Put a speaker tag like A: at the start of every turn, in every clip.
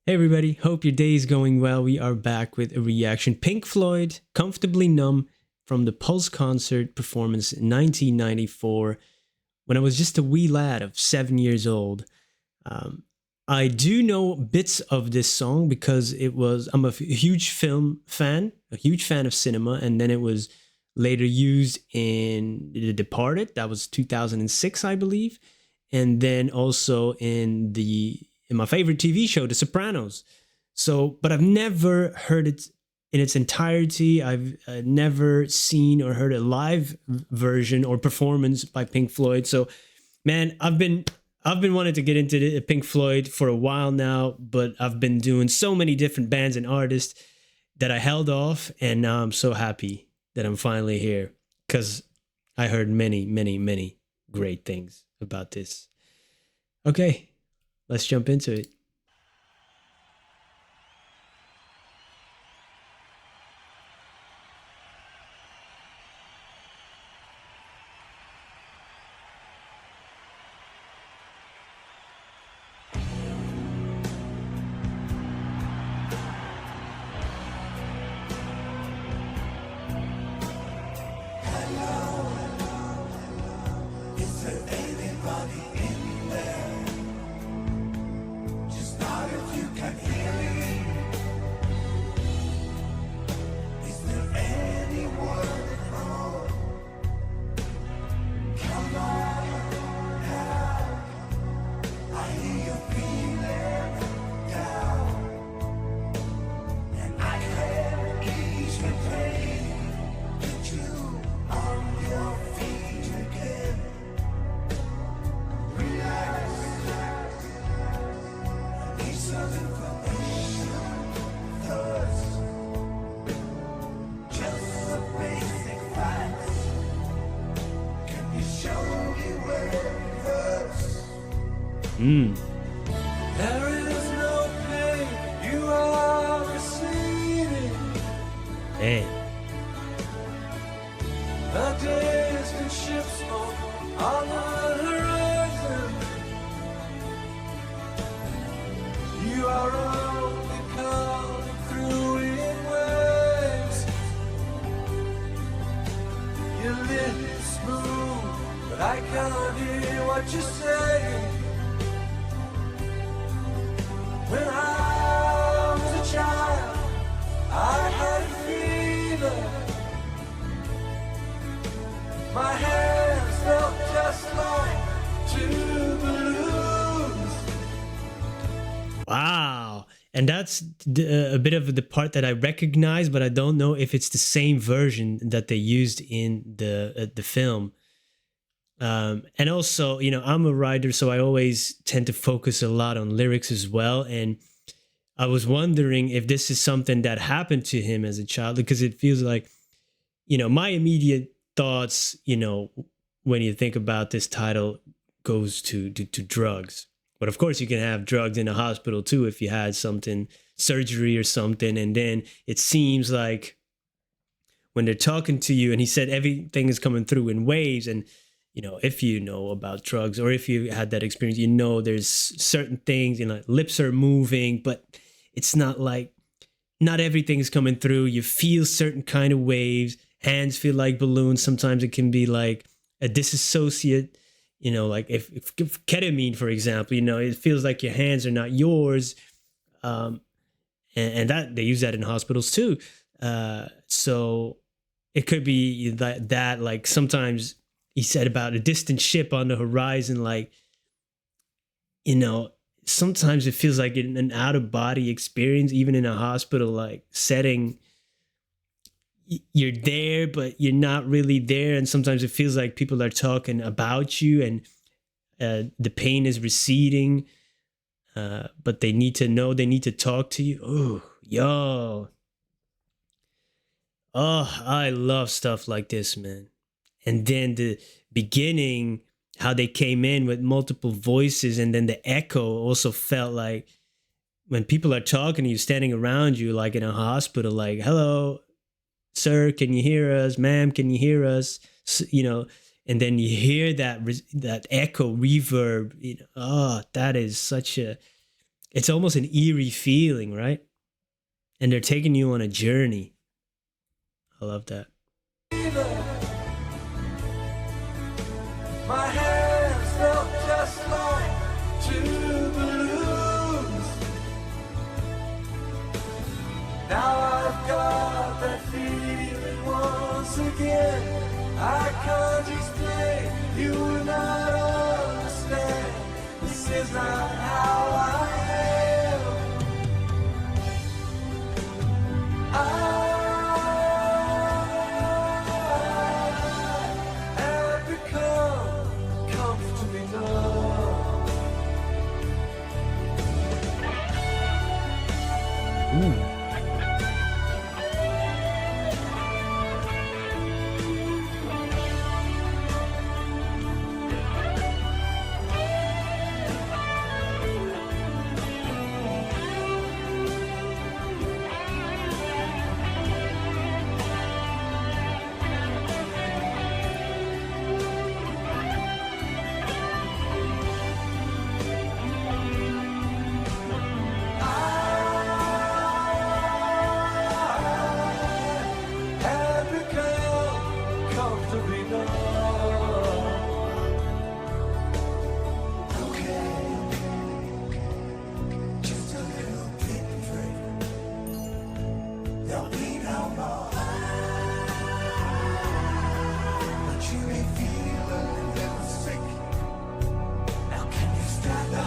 A: Hey everybody, hope your day is going well. We are back with a reaction. Pink Floyd, Comfortably Numb from the Pulse concert performance in 1994 when I was just a wee lad of 7 years old. Um, I do know bits of this song because I'm a huge film fan, a huge fan of cinema, and then it was later used in The Departed. That was 2006, I believe. And then also in my favorite TV show, The Sopranos. So, but I've never heard it in its entirety. I've never seen or heard a live version or performance by Pink Floyd. So, man, I've been wanting to get into Pink Floyd for a while now, but I've been doing so many different bands and artists that I held off, and now I'm so happy that I'm finally here because I heard many, many, many great things about this. Okay, let's jump into it.
B: Is there anybody in there? Just nod if you can hear me. Is there anyone at home? Come on now. I hear you feeling down, and I can ease your pain. Get you on your feet again. Relax. I need some information first. Just the basic facts. Can you show me where it hurts? There is no pain you are receiving.
A: Hey,
B: A distant ship smoke on the horizon. You are only coming through in waves. Your lips smooth, but I can't hear what you're saying. When I was a child, I had a fever. My hands felt just like two balloons.
A: wow. And that's a bit of the part that I recognize, but I don't know if it's the same version that they used in the film. And also, I'm a writer, so I always tend to focus a lot on lyrics as well. And I was wondering if this is something that happened to him as a child, because it feels like, my immediate thoughts, when you think about this title, goes to drugs. But of course, you can have drugs in a hospital too if you had something, surgery or something. And then it seems like when they're talking to you, and he said everything is coming through in waves. And, if you know about drugs or if you had that experience, there's certain things, lips are moving, but it's not like not everything's coming through. You feel certain kind of waves. Hands feel like balloons. Sometimes it can be like a disassociate, like if ketamine, for example, it feels like your hands are not yours. Um, and that they use that in hospitals too. So it could be that like sometimes he said about a distant ship on the horizon, like, you know, sometimes it feels like an out of body experience, even in a hospital like setting. You're there, but you're not really there. And sometimes it feels like people are talking about you, and the pain is receding, but they need to know, they need to talk to you. Oh, yo. Oh, I love stuff like this, man. And then the beginning, how they came in with multiple voices, and then the echo also felt like when people are talking to you, standing around you, like in a hospital, like, hello, sir, can you hear us? Ma'am, can you hear us? And then you hear that echo reverb. Oh, that is such a it's almost an eerie feeling, right? And they're taking you on a journey. I love that.
B: My hands felt just like two balloons. Now I've got that feeling once again. I can't explain, you will not understand. This is not how I am. I have become comfortably numb.
A: Ooh.
B: Have become comfortably numb. Okay, just a little bit free. There'll be no more. But you may feel a little sick. Now can you stand up?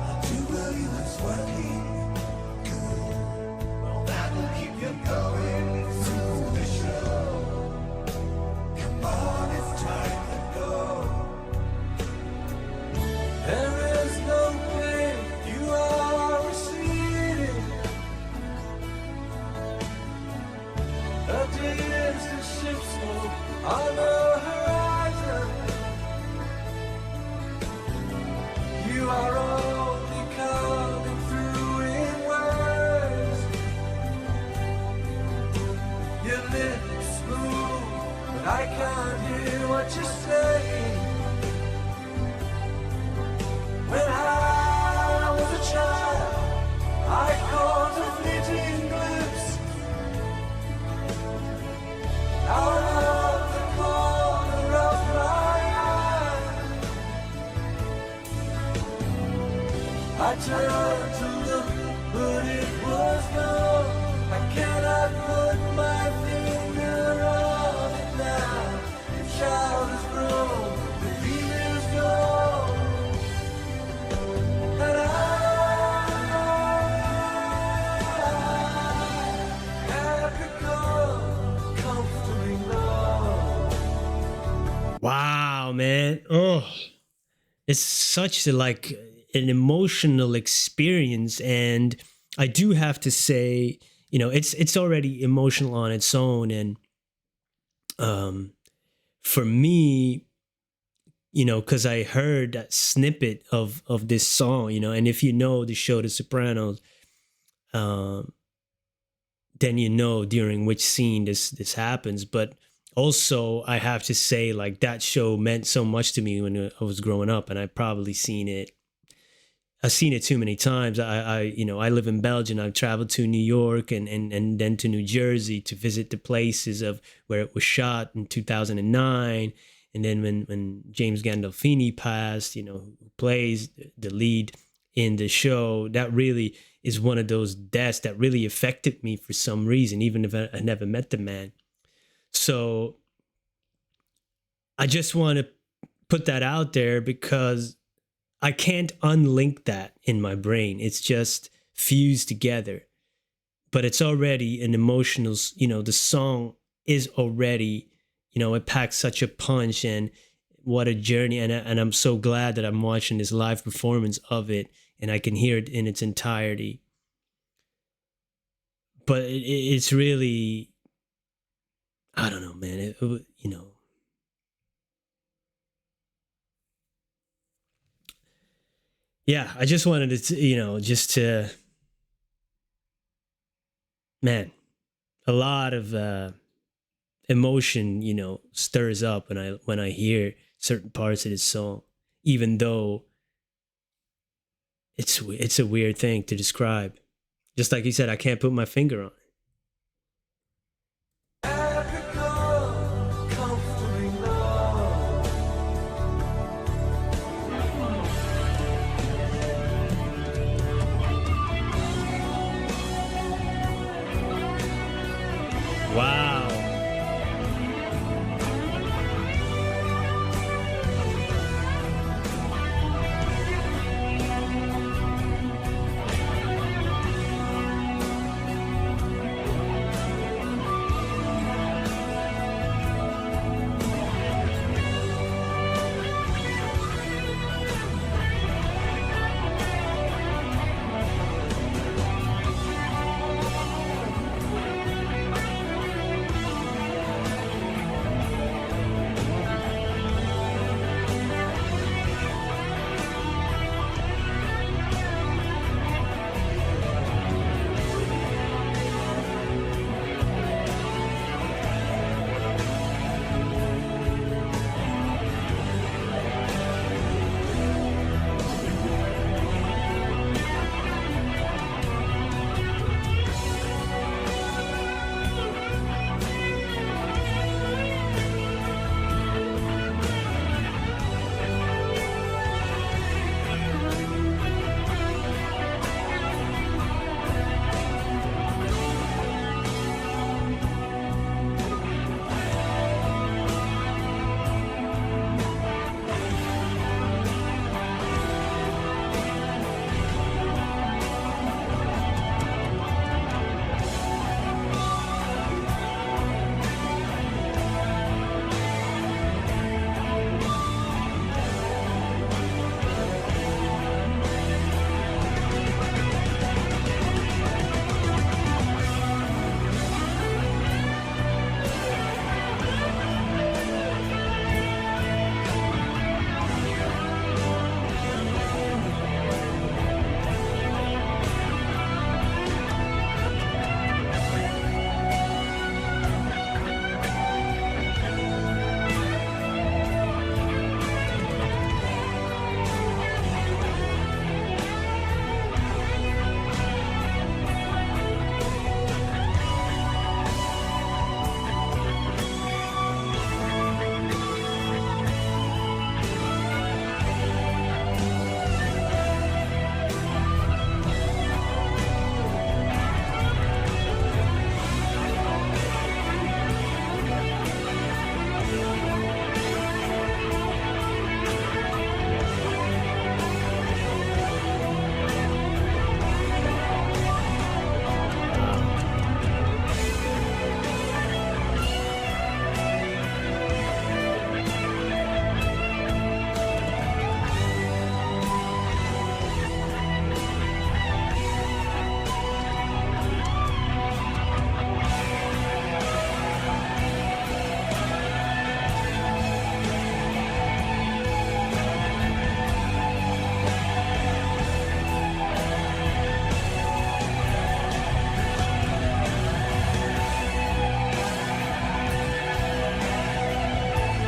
B: I do believe it's working. Well, that'll keep you going through the show. Come on, it's time to go. There is no pain, you are receding. A distant ship smoke on the horizon. You are only coming through in words. Your lips move, but I can't hear what you're saying. When I was a child, I caught a fleeting glimpse out of the corner of my eye. I turned to look, but it was gone. I cannot put my finger on it now. The child is grown, the dream is gone. And I have become comfortably numb.
A: Wow, man. Oh, it's such a, like an emotional experience, and I do have to say, it's already emotional on its own, and for me, because I heard that snippet of this song, and if you know the show The Sopranos, um, then during which scene this happens. But also, I have to say, like, that show meant so much to me when I was growing up, and I've probably seen it. I've seen it too many times. I live in Belgium. I've traveled to New York and then to New Jersey to visit the places of where it was shot in 2009. And then when James Gandolfini passed, who plays the lead in the show, that really is one of those deaths that really affected me for some reason, even if I never met the man. So I just want to put that out there because I can't unlink that in my brain. It's just fused together. But it's already an emotional, the song is already, it packs such a punch, and what a journey. And I'm so glad that I'm watching this live performance of it and I can hear it in its entirety. But it's really, I don't know, man. Yeah, I just wanted to, just to, man, a lot of emotion, stirs up when I hear certain parts of this song, even though it's a weird thing to describe. Just like you said, I can't put my finger on it.
B: Africa, comforting love.
A: Wow.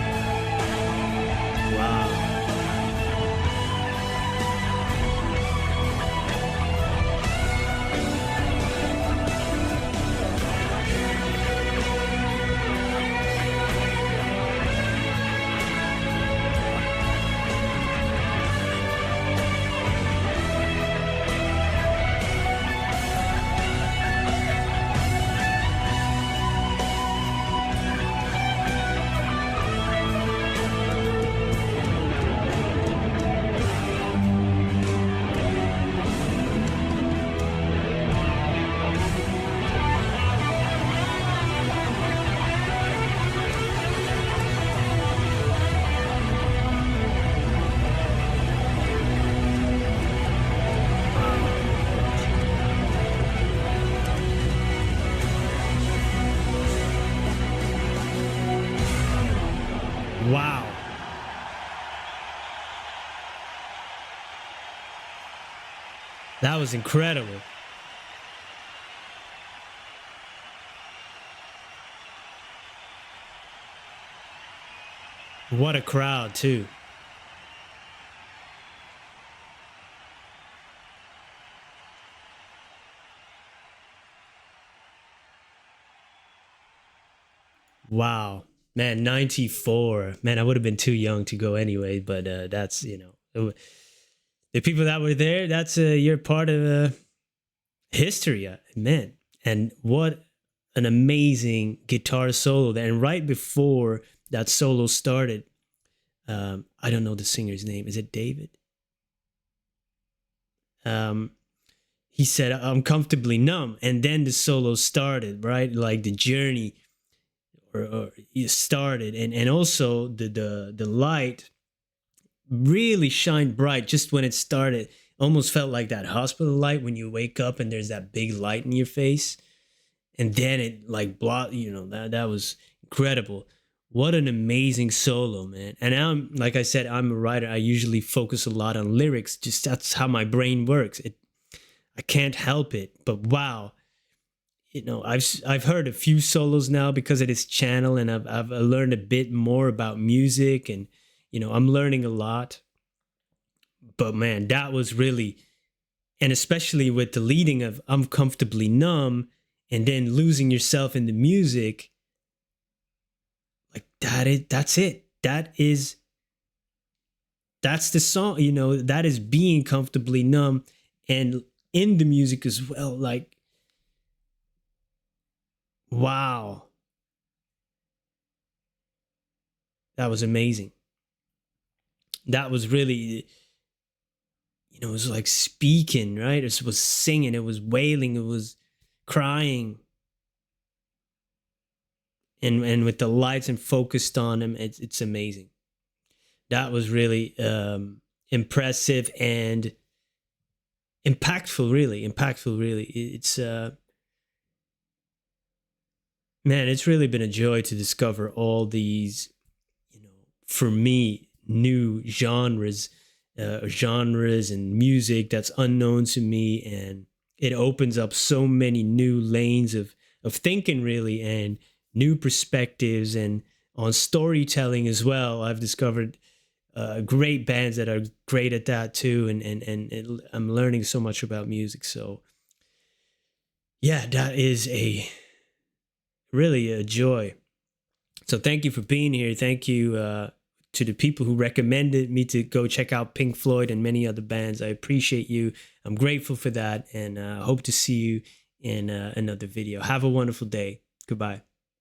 A: Wow. That was incredible. What a crowd, too. Wow, man, 94. Man, I would have been too young to go anyway, but that's, the people that were there, that's you're part of history, man. And what an amazing guitar solo there. And right before that solo started, I don't know the singer's name. Is it David? He said, "I'm comfortably numb," and then the solo started, right? Like the journey, or it started, and also the light really shined bright just when it started. Almost felt like that hospital light when you wake up and there's that big light in your face, and then it like that was incredible. What an amazing solo, man. And I'm, like I said, I'm a writer. I usually focus a lot on lyrics. Just that's how my brain works. I can't help it. But wow, I've heard a few solos now because of this channel, and I've learned a bit more about music, and I'm learning a lot. But man, that was really, and especially with the leading of "I'm comfortably numb" and then losing yourself in the music, like that's it. That's the song, that is being comfortably numb, and in the music as well. Like, wow. That was amazing. That was really, it was like speaking, right? It was singing, it was wailing, it was crying. And with the lights and focused on him, it's amazing. That was really impressive and impactful, really. It's man, it's really been a joy to discover all these, for me, new genres and music that's unknown to me, and it opens up so many new lanes of thinking, really, and new perspectives, and on storytelling as well. I've discovered great bands that are great at that too, and I'm learning so much about music. So yeah, that is really a joy. So thank you for being here. Thank you to the people who recommended me to go check out Pink Floyd and many other bands. I appreciate you. I'm grateful for that, and hope to see you in another video. Have a wonderful day. Goodbye.